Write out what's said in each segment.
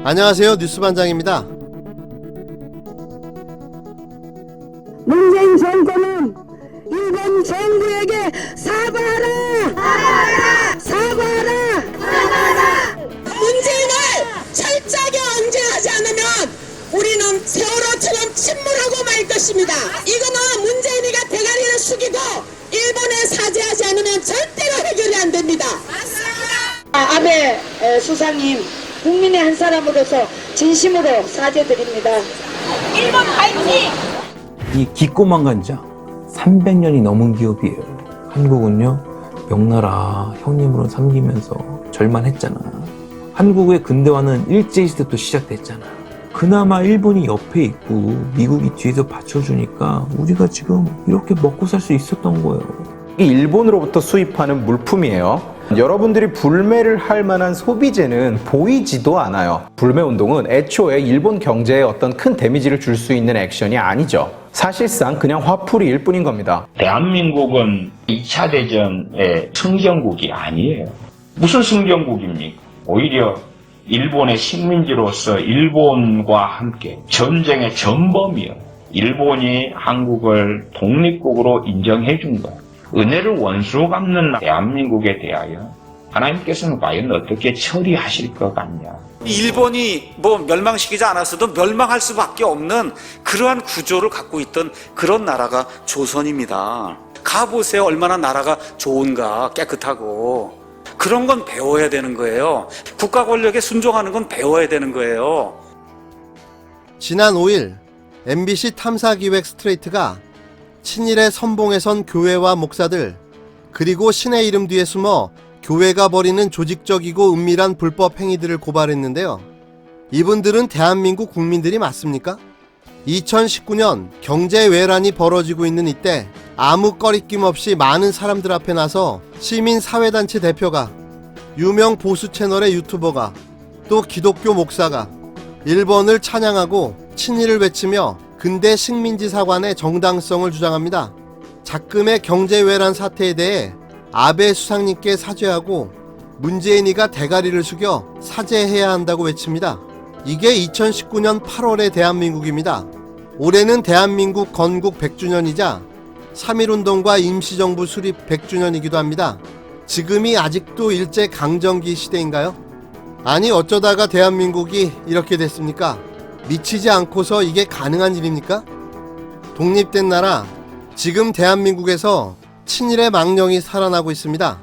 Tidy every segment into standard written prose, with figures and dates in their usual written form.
안녕하세요. 뉴스반장입니다. 문재인 정권은 일본 정부에게 사과하라! 사과하라! 사과하라! 사과하라! 문재인을 철저하게 언제하지 않으면 우리는 세월호처럼 침몰하고 말 것입니다. 이거는 문재인이가 대가리를 숙이고 일본에 사죄하지 않으면 절대로 해결이 안 됩니다. 아베 수상님, 국민의 한 사람으로서 진심으로 사죄드립니다. 일본 파이팅! 이 기꼬만 간장 300년이 넘은 기업이에요. 한국은요 명나라 형님으로 섬기면서 절만했잖아. 한국의 근대화는 일제시대 또 시작됐잖아. 그나마 일본이 옆에 있고 미국이 뒤에서 받쳐주니까 우리가 지금 이렇게 먹고 살 수 있었던 거예요. 이 일본으로부터 수입하는 물품이에요. 여러분들이 불매를 할 만한 소비재는 보이지도 않아요. 불매운동은 애초에 일본 경제에 어떤 큰 데미지를 줄 수 있는 액션이 아니죠. 사실상 그냥 화풀이일 뿐인 겁니다. 대한민국은 2차 대전의 승전국이 아니에요. 무슨 승전국입니까? 오히려 일본의 식민지로서 일본과 함께 전쟁의 전범이요. 일본이 한국을 독립국으로 인정해 준 거예요. 은혜를 원수 갚는 대한민국에 대하여 하나님께서는 과연 어떻게 처리하실 것 같냐. 일본이 멸망시키지 않았어도 멸망할 수밖에 없는 그러한 구조를 갖고 있던 그런 나라가 조선입니다. 가보세요. 얼마나 나라가 좋은가, 깨끗하고. 그런 건 배워야 되는 거예요. 국가 권력에 순종하는 건 배워야 되는 거예요. 지난 5일 MBC 탐사기획 스트레이트가 친일의 선봉에 선 교회와 목사들, 그리고 신의 이름 뒤에 숨어 교회가 벌이는 조직적이고 은밀한 불법 행위들을 고발했는데요. 이분들은 대한민국 국민들이 맞습니까? 2019년 경제외란이 벌어지고 있는 이때 아무 꺼리낌 없이 많은 사람들 앞에 나서 시민사회단체 대표가, 유명 보수 채널의 유튜버가, 또 기독교 목사가 일본을 찬양하고 친일을 외치며 근대 식민지 사관의 정당성을 주장합니다. 작금의 경제외란 사태에 대해 아베 수상님께 사죄하고 문재인이가 대가리를 숙여 사죄해야 한다고 외칩니다. 이게 2019년 8월의 대한민국입니다. 올해는 대한민국 건국 100주년이자 3.1운동과 임시정부 수립 100주년이기도 합니다. 지금이 아직도 일제강점기 시대인가요? 아니 어쩌다가 대한민국이 이렇게 됐습니까? 미치지 않고서 이게 가능한 일입니까? 독립된 나라, 지금 대한민국에서 친일의 망령이 살아나고 있습니다.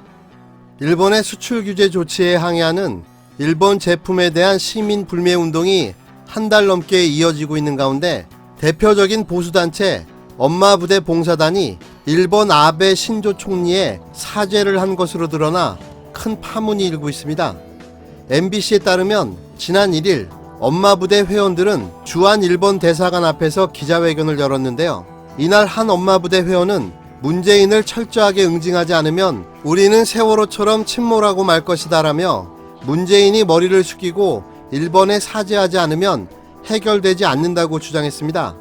일본의 수출 규제 조치에 항의하는 일본 제품에 대한 시민 불매 운동이 한 달 넘게 이어지고 있는 가운데 대표적인 보수단체 엄마부대 봉사단이 일본 아베 신조 총리의 사죄를 한 것으로 드러나 큰 파문이 일고 있습니다. MBC에 따르면 지난 1일 엄마부대 회원들은 주한 일본 대사관 앞에서 기자회견을 열었는데요. 이날 한 엄마부대 회원은 문재인을 철저하게 응징하지 않으면 우리는 세월호처럼 침몰하고 말 것이다 라며 문재인이 머리를 숙이고 일본에 사죄하지 않으면 해결되지 않는다고 주장했습니다.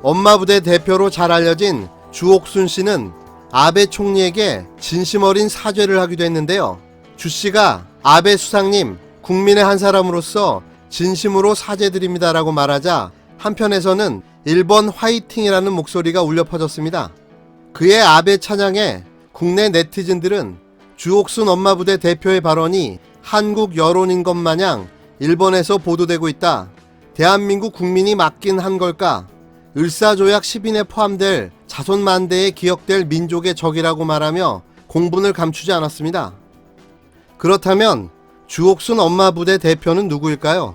엄마부대 대표로 잘 알려진 주옥순 씨는 아베 총리에게 진심 어린 사죄를 하기도 했는데요. 주 씨가 아베 수상님, 국민의 한 사람으로서 진심으로 사죄드립니다라고 말하자 한편에서는 일본 화이팅이라는 목소리가 울려 퍼졌습니다. 그의 아베 찬양에 국내 네티즌들은 주옥순 엄마부대 대표의 발언이 한국 여론인 것 마냥 일본에서 보도되고 있다. 대한민국 국민이 맡긴 한 걸까? 을사조약 10인에 포함될 자손만대에 기억될 민족의 적이라고 말하며 공분을 감추지 않았습니다. 그렇다면 주옥순 엄마부대 대표는 누구일까요?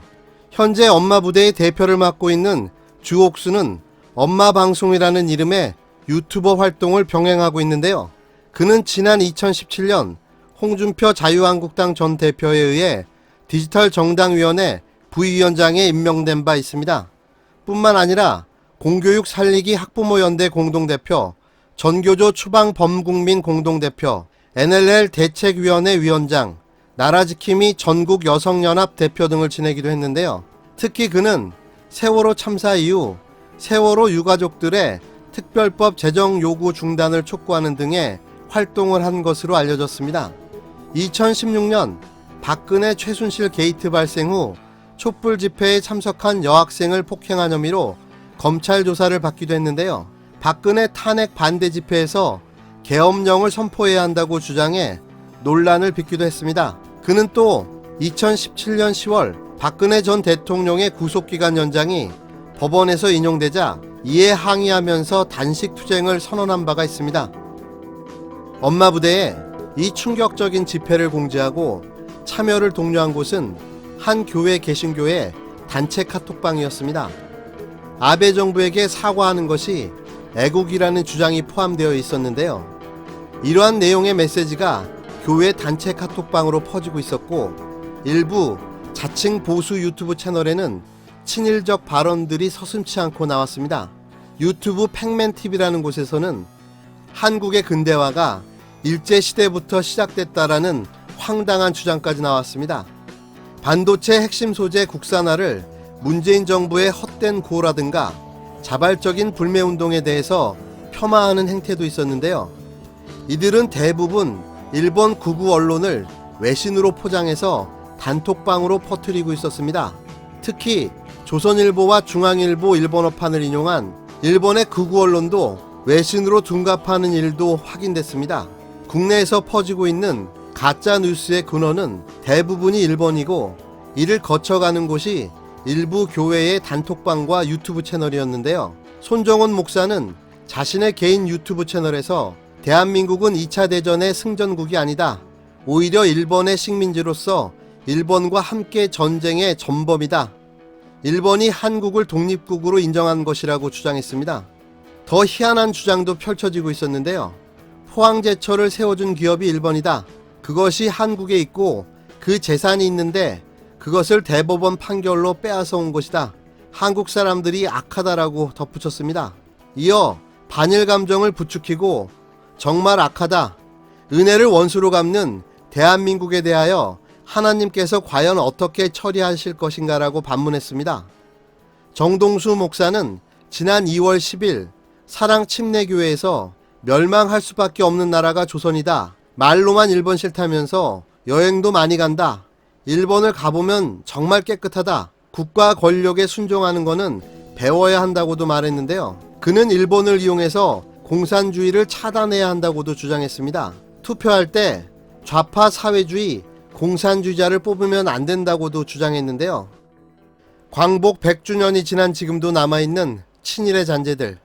현재 엄마부대의 대표를 맡고 있는 주옥순은 엄마방송이라는 이름의 유튜버 활동을 병행하고 있는데요. 그는 지난 2017년 홍준표 자유한국당 전 대표에 의해 디지털 정당위원회 부위원장에 임명된 바 있습니다. 뿐만 아니라 공교육 살리기 학부모연대 공동대표, 전교조 추방 범국민 공동대표, NLL 대책위원회 위원장, 나라지킴이 전국여성연합 대표 등을 지내기도 했는데요. 특히 그는 세월호 참사 이후 세월호 유가족들의 특별법 제정 요구 중단을 촉구하는 등의 활동을 한 것으로 알려졌습니다. 2016년 박근혜 최순실 게이트 발생 후 촛불 집회에 참석한 여학생을 폭행한 혐의로 검찰 조사를 받기도 했는데요. 박근혜 탄핵 반대 집회에서 계엄령을 선포해야 한다고 주장해 논란을 빚기도 했습니다. 그는 또 2017년 10월 박근혜 전 대통령의 구속기간 연장이 법원에서 인용되자 이에 항의하면서 단식 투쟁을 선언한 바가 있습니다. 엄마 부대에 이 충격적인 집회를 공지하고 참여를 독려한 곳은 한 교회 개신교의 단체 카톡방이었습니다. 아베 정부에게 사과하는 것이 애국이라는 주장이 포함되어 있었는데요. 이러한 내용의 메시지가 교회 단체 카톡방으로 퍼지고 있었고, 일부 자칭 보수 유튜브 채널에는 친일적 발언들이 서슴지 않고 나왔습니다. 유튜브 팩맨TV라는 곳에서는 한국의 근대화가 일제시대부터 시작됐다라는 황당한 주장까지 나왔습니다. 반도체 핵심 소재 국산화를 문재인 정부의 헛된 고라든가 자발적인 불매운동에 대해서 폄하하는 행태도 있었는데요. 이들은 대부분 일본 극우 언론을 외신으로 포장해서 단톡방으로 퍼뜨리고 있었습니다. 특히 조선일보와 중앙일보 일본어판을 인용한 일본의 극우 언론도 외신으로 둔갑하는 일도 확인됐습니다. 국내에서 퍼지고 있는 가짜 뉴스의 근원은 대부분이 일본이고, 이를 거쳐가는 곳이 일부 교회의 단톡방과 유튜브 채널이었는데요. 손정원 목사는 자신의 개인 유튜브 채널에서 대한민국은 2차 대전의 승전국이 아니다. 오히려 일본의 식민지로서 일본과 함께 전쟁의 전범이다. 일본이 한국을 독립국으로 인정한 것이라고 주장했습니다. 더 희한한 주장도 펼쳐지고 있었는데요. 포항제철을 세워준 기업이 일본이다. 그것이 한국에 있고 그 재산이 있는데 그것을 대법원 판결로 빼앗아 온 것이다. 한국 사람들이 악하다라고 덧붙였습니다. 이어 반일 감정을 부추기고 정말 악하다. 은혜를 원수로 갚는 대한민국에 대하여 하나님께서 과연 어떻게 처리하실 것인가라고 반문했습니다. 정동수 목사는 지난 2월 10일 사랑침례교회에서 멸망할 수밖에 없는 나라가 조선이다. 말로만 일본 싫다면서 여행도 많이 간다. 일본을 가보면 정말 깨끗하다. 국가 권력에 순종하는 거는 배워야 한다고도 말했는데요. 그는 일본을 이용해서 공산주의를 차단해야 한다고도 주장했습니다. 투표할 때 좌파 사회주의, 공산주의자를 뽑으면 안 된다고도 주장했는데요. 광복 100주년이 지난 지금도 남아있는 친일의 잔재들,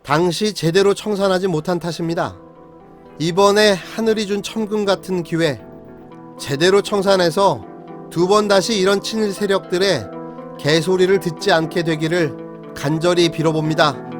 당시 제대로 청산하지 못한 탓입니다. 이번에 하늘이 준 천금 같은 기회, 제대로 청산해서 두 번 다시 이런 친일 세력들의 개소리를 듣지 않게 되기를 간절히 빌어봅니다.